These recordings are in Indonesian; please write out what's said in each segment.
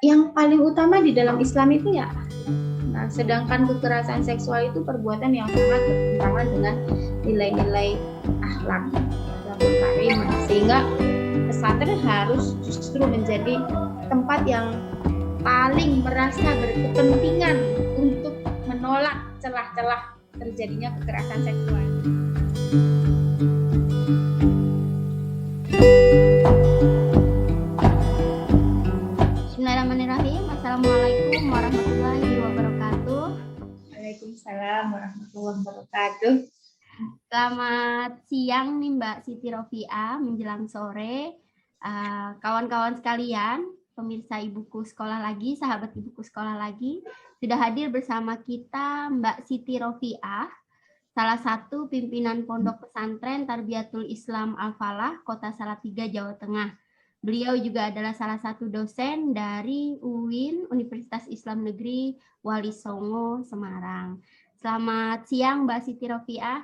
yang paling utama di dalam Islam itu ya. Nah, sedangkan kekerasan seksual itu perbuatan yang sangat bertentangan dengan nilai-nilai akhlak karimah, sehingga pesantren harus justru menjadi tempat yang paling merasa berkepentingan untuk menolak celah-celah terjadinya kekerasan seksual. Bismillahirrahmanirrahim. Assalamualaikum warahmatullahi wabarakatuh. Waalaikumsalam warahmatullahi wabarakatuh. Selamat siang nih Mbak Siti Rofiah, menjelang sore. Kawan-kawan sekalian, pemirsa Ibuku Sekolah Lagi, sahabat Ibuku Sekolah Lagi, sudah hadir bersama kita Mbak Siti Rofiah, salah satu pimpinan Pondok Pesantren Tarbiyatul Islam Al-Falah, Kota Salatiga, Jawa Tengah. Beliau juga adalah salah satu dosen dari UIN, Universitas Islam Negeri Wali Songo, Semarang. Selamat siang Mbak Siti Rofiah.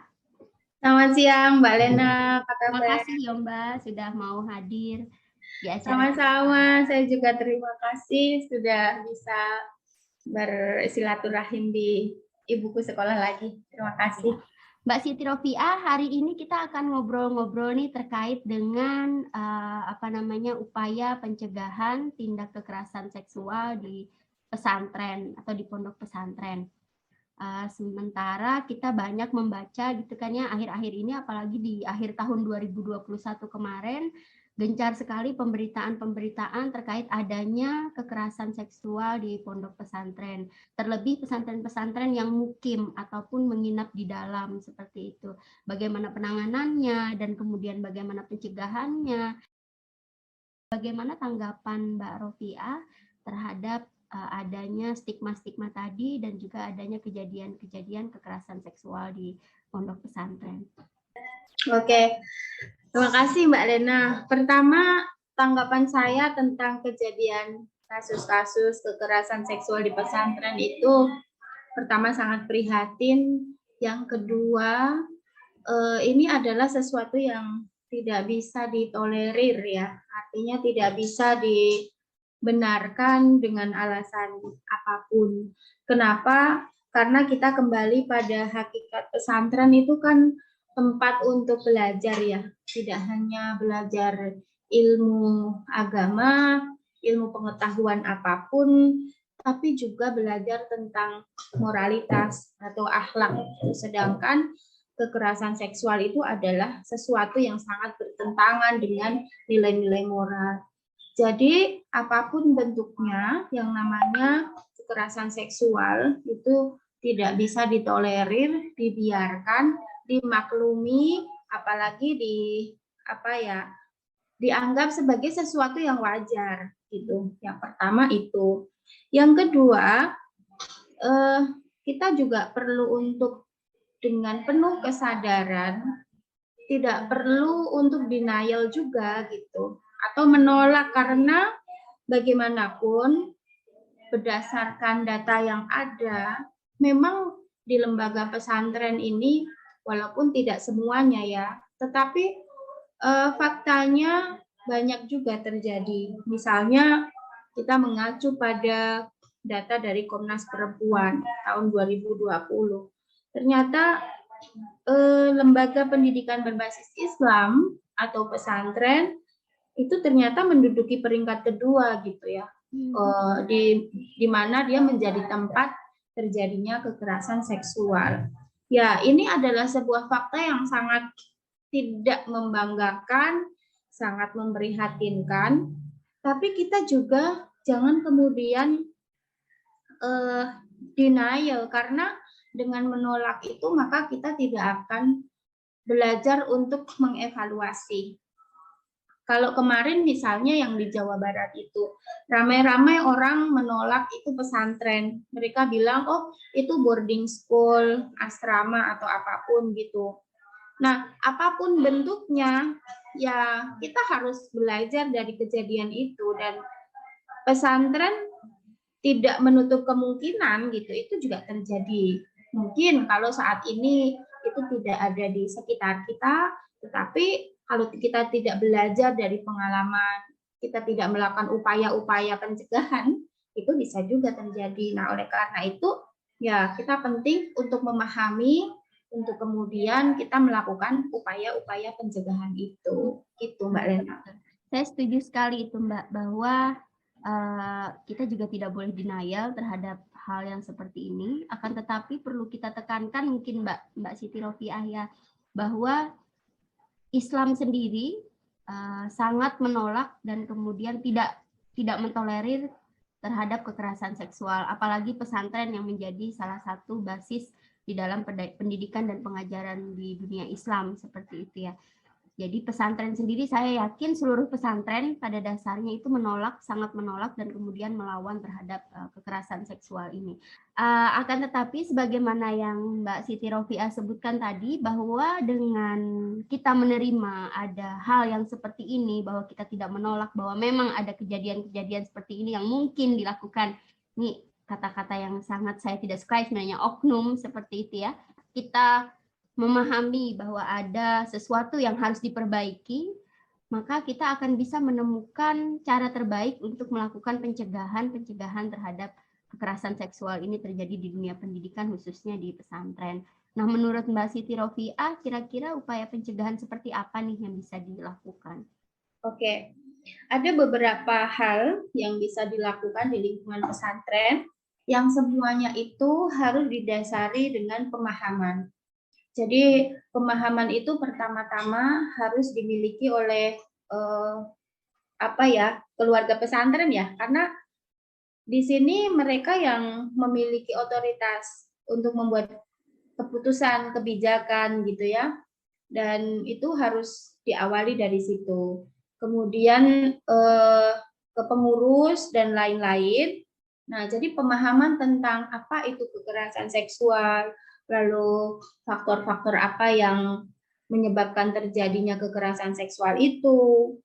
Selamat siang Mbak Lena, apa kabar? Terima kasih ya Mbak sudah mau hadir di acara. Sama-sama, saya juga terima kasih sudah bisa bersilaturahim di Ibuku Sekolah Lagi. Terima kasih. Mbak Siti Rofiah, hari ini kita akan ngobrol-ngobrol nih terkait dengan upaya pencegahan tindak kekerasan seksual di pesantren atau di pondok pesantren. Sementara kita banyak membaca gitu kan ya, akhir-akhir ini apalagi di akhir tahun 2021 kemarin gencar sekali pemberitaan-pemberitaan terkait adanya kekerasan seksual di pondok pesantren, terlebih pesantren-pesantren yang mukim ataupun menginap di dalam, seperti itu. Bagaimana penanganannya dan kemudian bagaimana pencegahannya. Bagaimana tanggapan Mbak Rofiah terhadap adanya stigma-stigma tadi dan juga adanya kejadian-kejadian kekerasan seksual di pondok pesantren? Oke, terima kasih Mbak Lena. Pertama, tanggapan saya tentang kejadian kasus-kasus kekerasan seksual di pesantren itu, pertama sangat prihatin. Yang kedua, ini adalah sesuatu yang tidak bisa ditolerir ya, artinya tidak bisa dibenarkan dengan alasan apapun. Kenapa? Karena kita kembali pada hakikat pesantren itu kan tempat untuk belajar ya, tidak hanya belajar ilmu agama, ilmu pengetahuan apapun, tapi juga belajar tentang moralitas atau akhlak. Sedangkan kekerasan seksual itu adalah sesuatu yang sangat bertentangan dengan nilai-nilai moral. Jadi apapun bentuknya yang namanya kekerasan seksual itu tidak bisa ditolerir, dibiarkan, dimaklumi, apalagi dianggap sebagai sesuatu yang wajar gitu. Yang pertama itu. Yang kedua, kita juga perlu untuk dengan penuh kesadaran, tidak perlu untuk denial juga gitu, atau menolak, karena bagaimanapun berdasarkan data yang ada, memang di lembaga pesantren ini walaupun tidak semuanya ya, tetapi faktanya banyak juga terjadi. Misalnya kita mengacu pada data dari Komnas Perempuan tahun 2020. Ternyata lembaga pendidikan berbasis Islam atau pesantren itu ternyata menduduki peringkat kedua gitu ya, di mana dia menjadi tempat terjadinya kekerasan seksual. Ya, ini adalah sebuah fakta yang sangat tidak membanggakan, sangat memprihatinkan, tapi kita juga jangan kemudian denial, karena dengan menolak itu maka kita tidak akan belajar untuk mengevaluasi. Kalau kemarin misalnya yang di Jawa Barat itu, ramai-ramai orang menolak itu pesantren. Mereka bilang, oh itu boarding school, asrama atau apapun gitu. Nah, apapun bentuknya, ya kita harus belajar dari kejadian itu, dan pesantren tidak menutup kemungkinan gitu, itu juga terjadi. Mungkin kalau saat ini itu tidak ada di sekitar kita, tetapi kalau kita tidak belajar dari pengalaman kita tidak melakukan upaya-upaya pencegahan, itu bisa juga terjadi. Nah, oleh karena itu, ya kita penting untuk memahami, untuk kemudian kita melakukan upaya-upaya pencegahan itu. Gitu, Mbak Lena. Saya setuju sekali itu, Mbak, bahwa kita juga tidak boleh denial terhadap hal yang seperti ini. Akan tetapi perlu kita tekankan mungkin Mbak Siti Rofiah ya, bahwa Islam sendiri sangat menolak dan kemudian tidak mentolerir terhadap kekerasan seksual, apalagi pesantren yang menjadi salah satu basis di dalam pendidikan dan pengajaran di dunia Islam seperti itu ya. Jadi pesantren sendiri saya yakin seluruh pesantren pada dasarnya itu menolak, sangat menolak dan kemudian melawan terhadap kekerasan seksual ini. Akan tetapi sebagaimana yang Mbak Siti Rofiah sebutkan tadi, bahwa dengan kita menerima ada hal yang seperti ini, bahwa kita tidak menolak bahwa memang ada kejadian-kejadian seperti ini yang mungkin dilakukan. Ini kata-kata yang sangat saya tidak suka sebenarnya, oknum seperti itu ya. Kita memahami bahwa ada sesuatu yang harus diperbaiki, maka kita akan bisa menemukan cara terbaik untuk melakukan pencegahan terhadap kekerasan seksual ini terjadi di dunia pendidikan, khususnya di pesantren. Nah, menurut Mbak Siti Rofiah, kira-kira upaya pencegahan seperti apa nih yang bisa dilakukan? Oke, ada beberapa hal yang bisa dilakukan di lingkungan pesantren yang semuanya itu harus didasari dengan pemahaman. Jadi pemahaman itu pertama-tama harus dimiliki oleh keluarga pesantren ya, karena di sini mereka yang memiliki otoritas untuk membuat keputusan, kebijakan gitu ya, dan itu harus diawali dari situ. Kemudian ke pengurus dan lain-lain. Nah, jadi pemahaman tentang apa itu kekerasan seksual, lalu faktor-faktor apa yang menyebabkan terjadinya kekerasan seksual itu,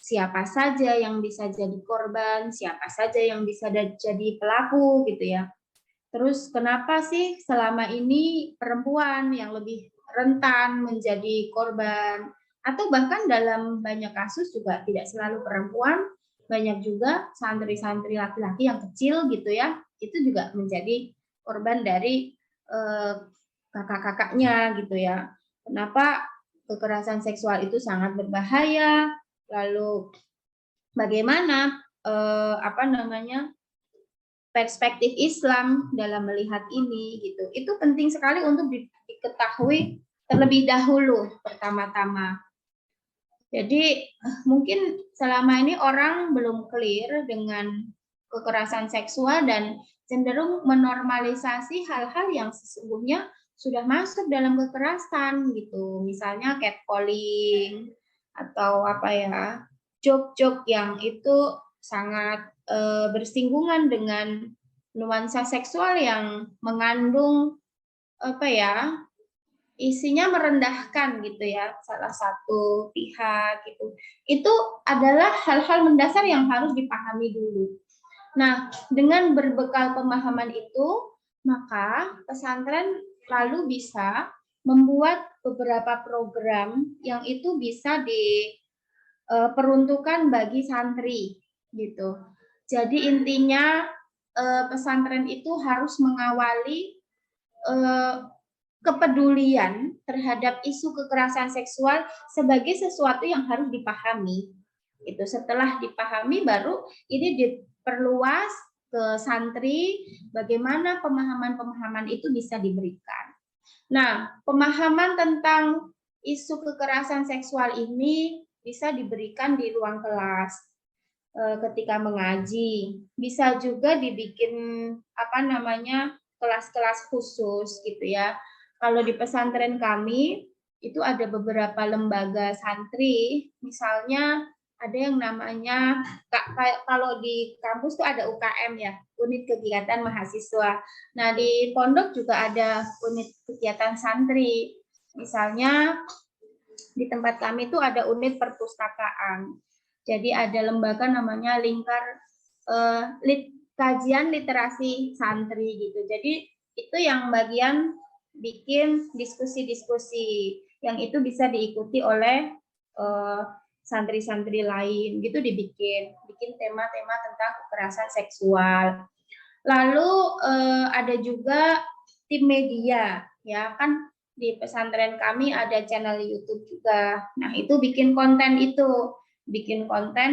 siapa saja yang bisa jadi korban, siapa saja yang bisa jadi pelaku gitu ya. Terus kenapa sih selama ini perempuan yang lebih rentan menjadi korban, atau bahkan dalam banyak kasus juga tidak selalu perempuan, banyak juga santri-santri laki-laki yang kecil gitu ya, itu juga menjadi korban dari kakak-kakaknya gitu ya. Kenapa kekerasan seksual itu sangat berbahaya, lalu bagaimana perspektif Islam dalam melihat ini gitu. Itu penting sekali untuk diketahui terlebih dahulu pertama-tama. Jadi mungkin selama ini orang belum clear dengan kekerasan seksual dan cenderung menormalisasi hal-hal yang sesungguhnya sudah masuk dalam kekerasan gitu. Misalnya catcalling atau joke-joke yang itu sangat bersinggungan dengan nuansa seksual yang mengandung isinya merendahkan gitu ya salah satu pihak gitu. Itu adalah hal-hal mendasar yang harus dipahami dulu. Nah, dengan berbekal pemahaman itu, maka pesantren lalu bisa membuat beberapa program yang itu bisa diperuntukkan bagi santri gitu. Jadi intinya pesantren itu harus mengawali kepedulian terhadap isu kekerasan seksual sebagai sesuatu yang harus dipahami. Itu setelah dipahami baru ini diperluas ke santri bagaimana pemahaman-pemahaman itu bisa diberikan. Nah, pemahaman tentang isu kekerasan seksual ini bisa diberikan di ruang kelas ketika mengaji. Bisa juga dibikin kelas-kelas khusus gitu ya. Kalau di pesantren kami itu ada beberapa lembaga santri, misalnya ada yang namanya kalau di kampus tuh ada UKM ya, unit kegiatan mahasiswa. Nah, di pondok juga ada unit kegiatan santri. Misalnya di tempat kami itu ada unit perpustakaan. Jadi ada lembaga namanya Lingkar Kajian Literasi Santri gitu. Jadi itu yang bagian bikin diskusi-diskusi yang itu bisa diikuti oleh santri-santri lain gitu bikin tema-tema tentang kekerasan seksual. Lalu ada juga tim media, ya kan di pesantren kami ada channel YouTube juga. Nah itu bikin konten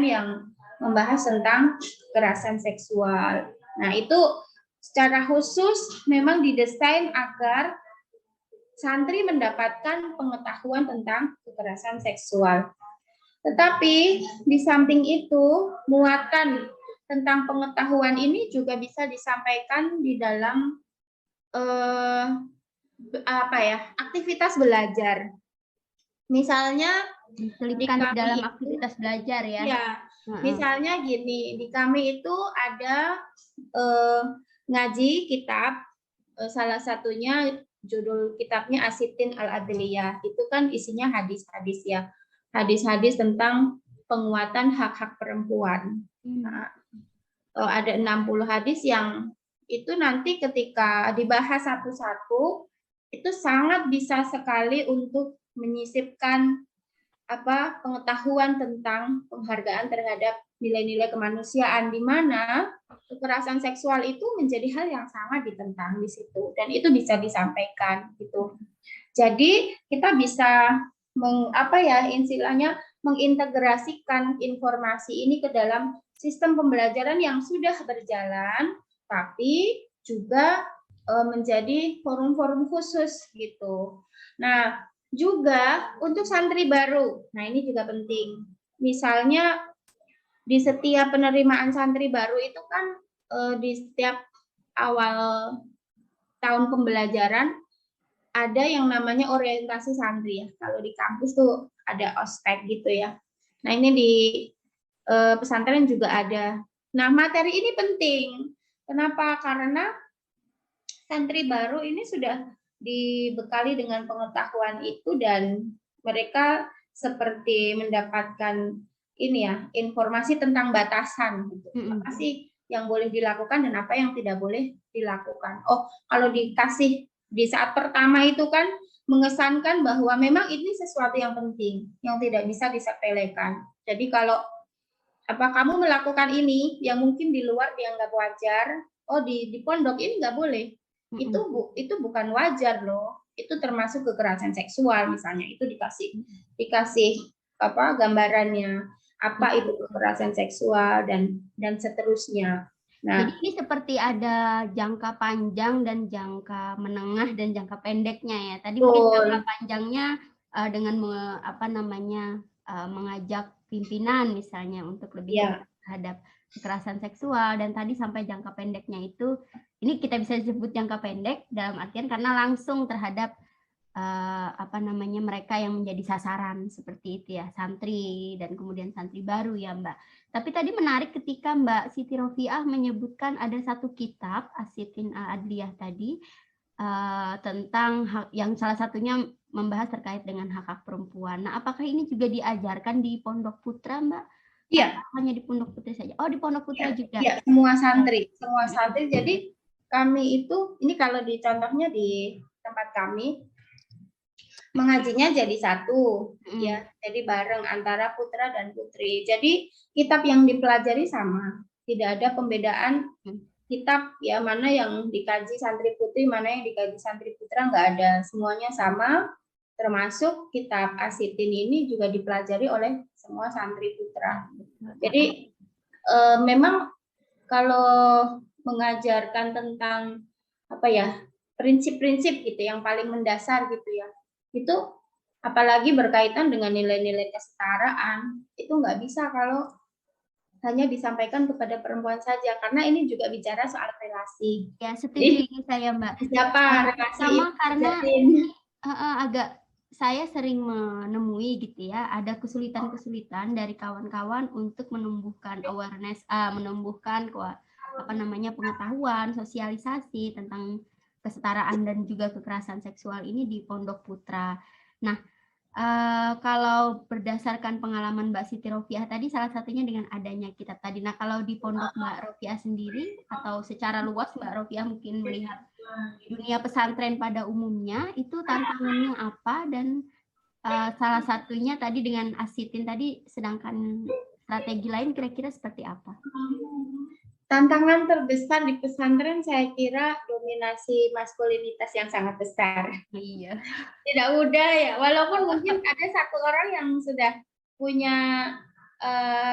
yang membahas tentang kekerasan seksual. Nah itu secara khusus memang didesain agar santri mendapatkan pengetahuan tentang kekerasan seksual. Tetapi di samping itu, muatan tentang pengetahuan ini juga bisa disampaikan di dalam aktivitas belajar. Misalnya diselipkan di dalam aktivitas belajar ya. Ya, misalnya gini, di kami itu ada ngaji kitab, salah satunya judul kitabnya Asitin Al-Adliyah. Itu kan isinya hadis-hadis ya. Hadis-hadis tentang penguatan hak-hak perempuan. Nah, ada 60 hadis yang itu nanti ketika dibahas satu-satu, itu sangat bisa sekali untuk menyisipkan pengetahuan tentang penghargaan terhadap nilai-nilai kemanusiaan, di mana kekerasan seksual itu menjadi hal yang sangat ditentang di situ, dan itu bisa disampaikan gitu. Jadi kita bisa mengintegrasikan informasi ini ke dalam sistem pembelajaran yang sudah berjalan, tapi juga menjadi forum-forum khusus gitu. Nah, juga untuk santri baru, nah ini juga penting. Misalnya di setiap penerimaan santri baru itu kan di setiap awal tahun pembelajaran ada yang namanya orientasi santri ya. Kalau di kampus tuh ada ospek gitu ya. Nah ini di pesantren juga ada. Nah materi ini penting. Kenapa? Karena santri baru ini sudah dibekali dengan pengetahuan itu dan mereka seperti mendapatkan informasi tentang batasan gitu. Apa sih yang boleh dilakukan dan apa yang tidak boleh dilakukan. Oh, kalau dikasih di saat pertama itu kan mengesankan bahwa memang ini sesuatu yang penting yang tidak bisa disepelekan. Jadi kalau kamu melakukan ini yang mungkin di luar dianggap wajar, di pondok ini nggak boleh. Itu bukan wajar loh. Itu termasuk kekerasan seksual misalnya. Itu dikasih gambarannya apa itu kekerasan seksual dan seterusnya. Nah, jadi ini seperti ada jangka panjang dan jangka menengah dan jangka pendeknya ya. Tadi mungkin jangka panjangnya dengan mengajak pimpinan misalnya untuk lebih terhadap kekerasan seksual, dan tadi sampai jangka pendeknya itu ini kita bisa disebut jangka pendek dalam artian karena langsung terhadap mereka yang menjadi sasaran seperti itu ya, santri dan kemudian santri baru ya Mbak. Tapi tadi menarik ketika Mbak Siti Rofiah menyebutkan ada satu kitab Asitin Al-Adliyah tadi tentang yang salah satunya membahas terkait dengan hak-hak perempuan. Nah, apakah ini juga diajarkan di Pondok Putra Mbak? Iya. Hanya di Pondok Putra saja? Oh, di Pondok Putra juga? Iya, semua santri. Jadi kami itu, ini kalau di contohnya di tempat kami, mengajinya jadi satu, ya. Jadi bareng antara putra dan putri. Jadi kitab yang dipelajari sama, tidak ada pembedaan kitab ya, mana yang dikaji santri putri, mana yang dikaji santri putra, nggak ada, semuanya sama. Termasuk kitab Asitin ini juga dipelajari oleh semua santri putra. Jadi memang kalau mengajarkan tentang prinsip-prinsip gitu yang paling mendasar gitu ya, itu apalagi berkaitan dengan nilai-nilai kesetaraan, itu nggak bisa kalau hanya disampaikan kepada perempuan saja, karena ini juga bicara soal relasi. Ya, setuju saya Mbak. Siapa relasi sama karena agak saya sering menemui gitu ya, ada kesulitan-kesulitan dari kawan-kawan untuk menumbuhkan awareness, menumbuhkan pengetahuan, sosialisasi tentang kesetaraan dan juga kekerasan seksual ini di Pondok Putra. Nah, kalau berdasarkan pengalaman Mbak Siti Rofiah tadi, salah satunya dengan adanya kitab tadi. Nah, kalau di Pondok Mbak Rofiah sendiri atau secara luas Mbak Rofiah mungkin melihat dunia pesantren pada umumnya, itu tantangannya apa dan salah satunya tadi dengan asitin tadi, sedangkan strategi lain kira-kira seperti apa? Tantangan terbesar di pesantren saya kira dominasi maskulinitas yang sangat besar. Iya. Tidak mudah ya, walaupun mungkin ada satu orang yang sudah punya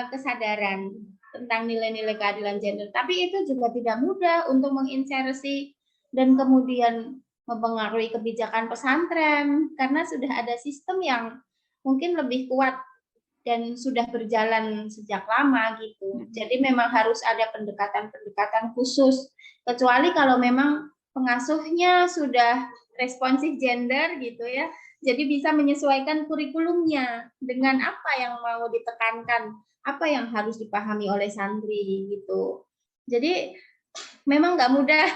kesadaran tentang nilai-nilai keadilan gender, tapi itu juga tidak mudah untuk menginsersi dan kemudian mempengaruhi kebijakan pesantren karena sudah ada sistem yang mungkin lebih kuat dan sudah berjalan sejak lama gitu. Jadi memang harus ada pendekatan-pendekatan khusus. Kecuali kalau memang pengasuhnya sudah responsif gender gitu ya. Jadi bisa menyesuaikan kurikulumnya dengan apa yang mau ditekankan, apa yang harus dipahami oleh santri gitu. Jadi memang nggak mudah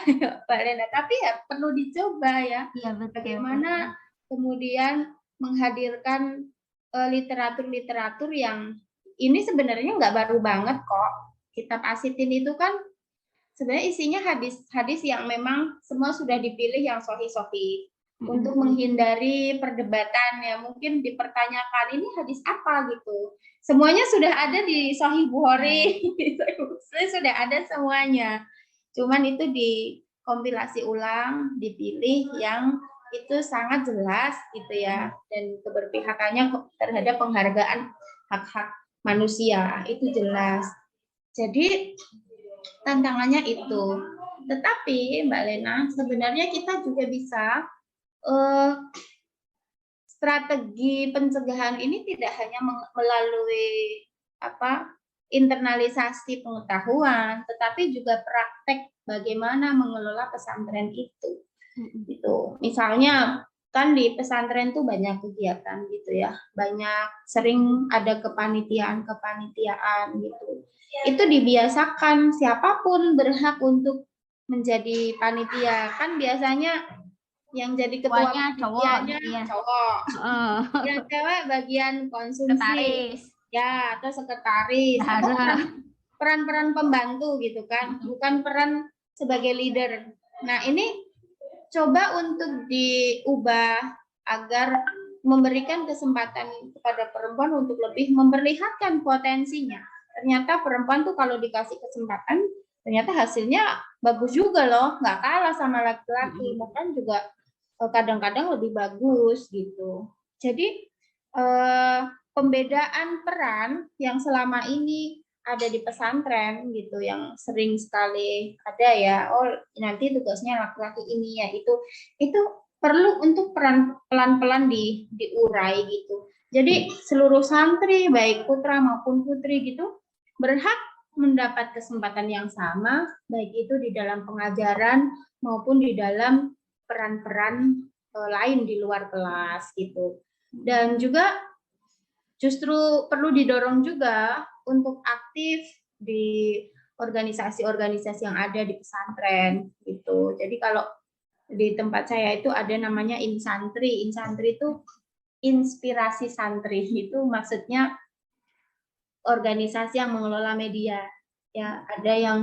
Mbak Lena, tapi ya perlu dicoba ya. Iya, betul. Bagaimana kemudian menghadirkan literatur-literatur yang ini sebenarnya nggak baru banget kok. Kitab Asitin itu kan sebenarnya isinya hadis-hadis yang memang semua sudah dipilih yang sahih-sahih untuk menghindari perdebatan ya. Mungkin dipertanyakan ini hadis apa gitu. Semuanya sudah ada di Sahih Bukhari, sudah ada semuanya. Cuman itu dikompilasi ulang, dipilih yang itu sangat jelas gitu ya, dan keberpihakannya terhadap penghargaan hak-hak manusia itu jelas. Jadi tantangannya itu. Tetapi Mbak Lena, sebenarnya kita juga bisa strategi pencegahan ini tidak hanya melalui internalisasi pengetahuan, tetapi juga praktek bagaimana mengelola pesantren itu. Gitu. Misalnya kan di pesantren tuh banyak kegiatan gitu ya, banyak sering ada kepanitiaan gitu. Itu dibiasakan siapapun berhak untuk menjadi panitia. Kan biasanya yang jadi ketua panitianya cowok, yang cewek bagian konsumsi, ya atau sekretaris, atau peran-peran pembantu gitu kan, bukan peran sebagai leader. Nah ini coba untuk diubah agar memberikan kesempatan kepada perempuan untuk lebih memperlihatkan potensinya. Ternyata perempuan tuh kalau dikasih kesempatan, ternyata hasilnya bagus juga loh, nggak kalah sama laki-laki, bahkan juga kadang-kadang lebih bagus gitu. Jadi pembedaan peran yang selama ini ada di pesantren gitu yang sering sekali ada ya, oh nanti tugasnya laki-laki ini ya, itu perlu untuk pelan-pelan diurai gitu. Jadi seluruh santri baik putra maupun putri gitu berhak mendapat kesempatan yang sama, baik itu di dalam pengajaran maupun di dalam peran-peran lain di luar kelas gitu. Dan juga justru perlu didorong juga untuk aktif di organisasi-organisasi yang ada di pesantren gitu. Jadi kalau di tempat saya itu ada namanya Insantri. Insantri itu inspirasi santri, itu maksudnya organisasi yang mengelola media. Ya, ada yang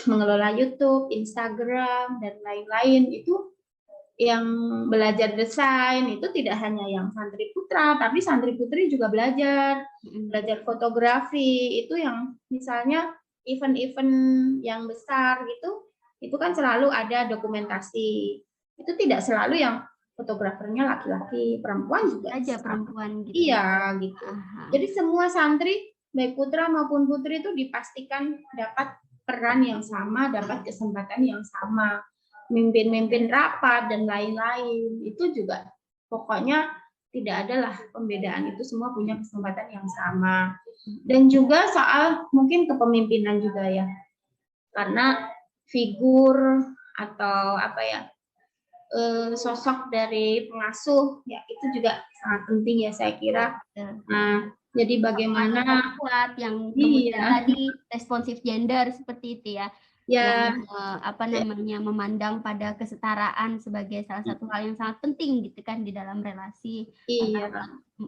mengelola YouTube, Instagram dan lain-lain. Itu yang belajar desain itu tidak hanya yang santri putra, tapi santri putri juga belajar fotografi. Itu yang misalnya event-event yang besar gitu, itu kan selalu ada dokumentasi. Itu tidak selalu yang fotografernya laki-laki, perempuan juga aja perempuan gitu. Iya gitu. Jadi semua santri baik putra maupun putri itu dipastikan dapat peran yang sama, dapat kesempatan yang sama. Mimpin rapat dan lain-lain, itu juga pokoknya tidak adalah pembedaan, itu semua punya kesempatan yang sama. Dan juga soal mungkin kepemimpinan juga ya, karena figur atau sosok dari pengasuh ya itu juga sangat penting ya saya kira. Nah, jadi bagaimana kuat yang kemudian tadi responsif gender seperti itu ya. Ya, yang memandang pada kesetaraan sebagai salah satu hal yang sangat penting gitu kan di dalam relasi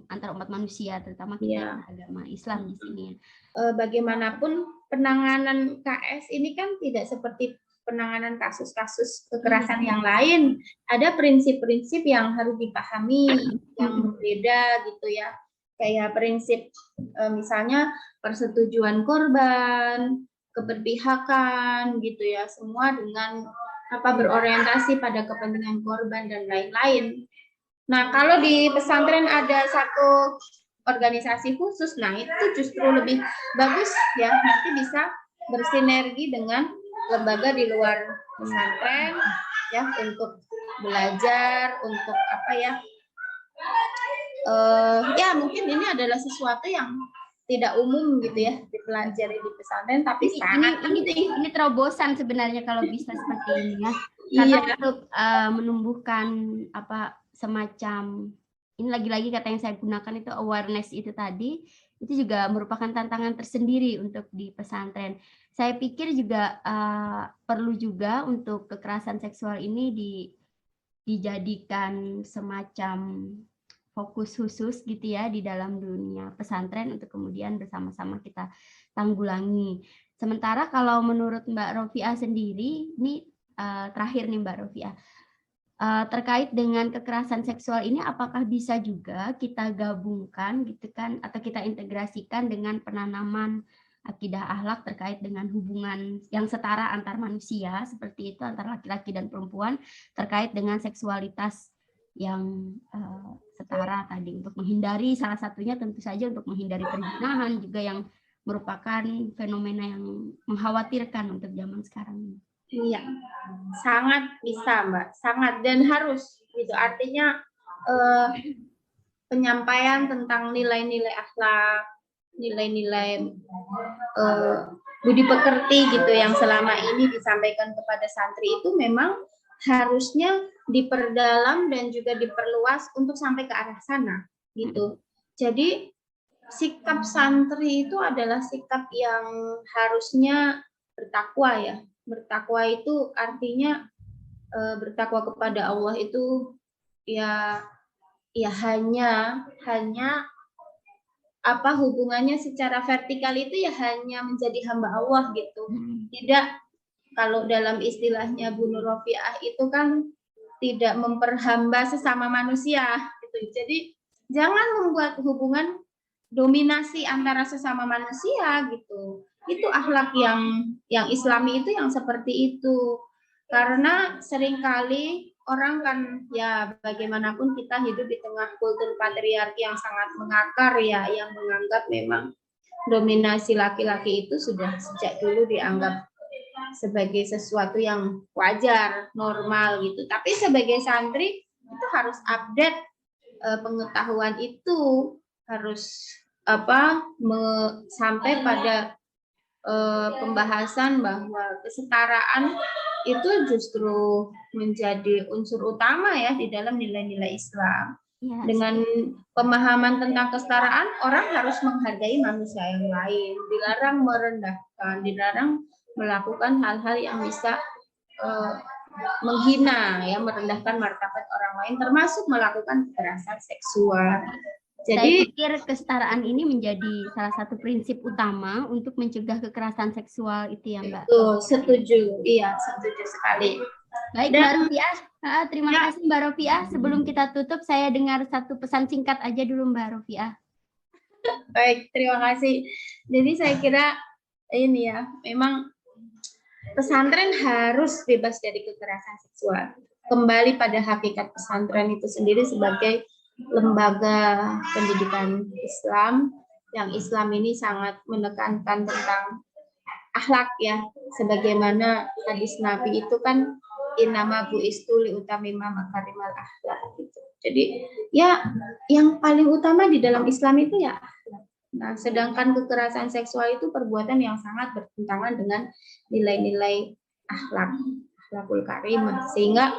antar umat manusia, terutama kita agama Islam di sini. Bagaimanapun penanganan KS ini kan tidak seperti penanganan kasus-kasus kekerasan yang lain, ada prinsip-prinsip yang harus dipahami yang berbeda gitu ya. Kayak prinsip misalnya persetujuan korban, keberpihakan gitu ya, semua dengan berorientasi pada kepentingan korban dan lain-lain. Nah, kalau di pesantren ada satu organisasi khusus, nah itu justru lebih bagus ya, nanti bisa bersinergi dengan lembaga di luar pesantren ya, untuk belajar, untuk ya mungkin ini adalah sesuatu yang tidak umum gitu ya dipelajari di pesantren, tapi sangat penting. Ini terobosan sebenarnya kalau bisa seperti ini ya, karena untuk menumbuhkan semacam, ini lagi-lagi kata yang saya gunakan itu awareness itu tadi, itu juga merupakan tantangan tersendiri untuk di pesantren. Saya pikir juga perlu juga untuk kekerasan seksual ini dijadikan semacam fokus khusus gitu ya di dalam dunia pesantren untuk kemudian bersama-sama kita tanggulangi. Sementara kalau menurut Mbak Rofiah sendiri, ini terakhir nih Mbak Rofiah, terkait dengan kekerasan seksual ini apakah bisa juga kita gabungkan gitu kan, atau kita integrasikan dengan penanaman akidah akhlak terkait dengan hubungan yang setara antar manusia seperti itu, antara laki-laki dan perempuan, terkait dengan seksualitas yang setara tadi, untuk menghindari, salah satunya tentu saja untuk menghindari perzinahan juga yang merupakan fenomena yang mengkhawatirkan untuk zaman sekarang ini. Iya, sangat bisa Mbak, sangat, dan harus gitu. Artinya penyampaian tentang nilai-nilai akhlak, nilai-nilai budi pekerti gitu yang selama ini disampaikan kepada santri itu memang harusnya diperdalam dan juga diperluas untuk sampai ke arah sana gitu. Jadi sikap santri itu adalah sikap yang harusnya bertakwa ya. Bertakwa itu artinya bertakwa kepada Allah itu ya hanya hubungannya secara vertikal itu ya hanya menjadi hamba Allah gitu. Tidak, kalau dalam istilahnya Bu Nur Rofiah itu kan tidak memperhamba sesama manusia gitu. Jadi jangan membuat hubungan dominasi antara sesama manusia gitu. Itu akhlak yang Islami itu yang seperti itu. Karena seringkali orang kan ya bagaimanapun kita hidup di tengah kultur patriarki yang sangat mengakar ya, yang menganggap memang dominasi laki-laki itu sudah sejak dulu dianggap sebagai sesuatu yang wajar, normal gitu. Tapi sebagai santri itu harus update pengetahuan itu, harus sampai pada pembahasan bahwa kesetaraan itu justru menjadi unsur utama ya di dalam nilai-nilai Islam. Yes. Dengan pemahaman tentang kesetaraan, orang harus menghargai manusia yang lain, dilarang merendahkan, dilarang melakukan hal-hal yang bisa menghina ya, merendahkan martabat orang lain, termasuk melakukan kekerasan seksual. Jadi, saya pikir kesetaraan ini menjadi salah satu prinsip utama untuk mencegah kekerasan seksual itu ya Mbak. Betul, setuju. Iya, setuju sekali. Baik Mbak Rofiah, terima kasih Mbak Rofiah. Sebelum kita tutup, saya dengar satu pesan singkat aja dulu Mbak Rofiah. Baik, terima kasih. Jadi saya kira ini ya, memang pesantren harus bebas dari kekerasan seksual. Kembali pada hakikat pesantren itu sendiri sebagai lembaga pendidikan Islam, yang Islam ini sangat menekankan tentang akhlak ya, sebagaimana hadis Nabi itu kan innama bu'istu liutamima makarimal akhlak gitu. Jadi ya yang paling utama di dalam Islam itu ya akhlak. Nah, sedangkan kekerasan seksual itu perbuatan yang sangat bertentangan dengan nilai-nilai akhlakul karimah, sehingga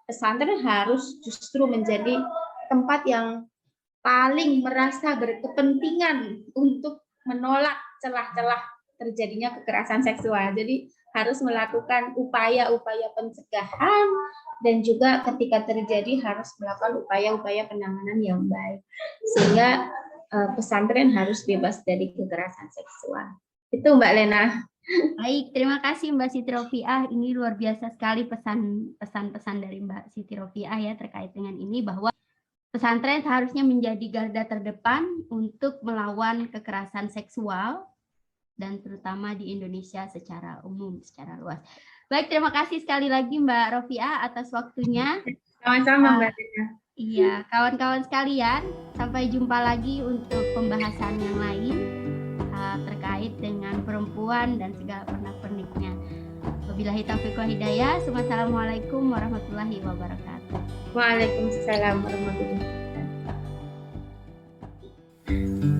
pesantren harus justru menjadi tempat yang paling merasa berkepentingan untuk menolak celah-celah terjadinya kekerasan seksual. Jadi harus melakukan upaya-upaya pencegahan dan juga ketika terjadi harus melakukan upaya-upaya penanganan yang baik. Sehingga pesantren harus bebas dari kekerasan seksual. Itu Mbak Lena. Baik, terima kasih Mbak Siti Rofiah. Ini luar biasa sekali pesan-pesan dari Mbak Siti Rofiah ya terkait dengan ini, bahwa pesantren seharusnya menjadi garda terdepan untuk melawan kekerasan seksual dan terutama di Indonesia secara umum, secara luas. Baik, terima kasih sekali lagi Mbak Rofiah atas waktunya. Sama-sama Mbak Lena. Iya, kawan-kawan sekalian, sampai jumpa lagi untuk pembahasan yang lain terkait dengan perempuan dan segala pernak-perniknya. Wabillahi taufiq wal hidayah. Assalamualaikum warahmatullahi wabarakatuh. Waalaikumsalam warahmatullahi wabarakatuh.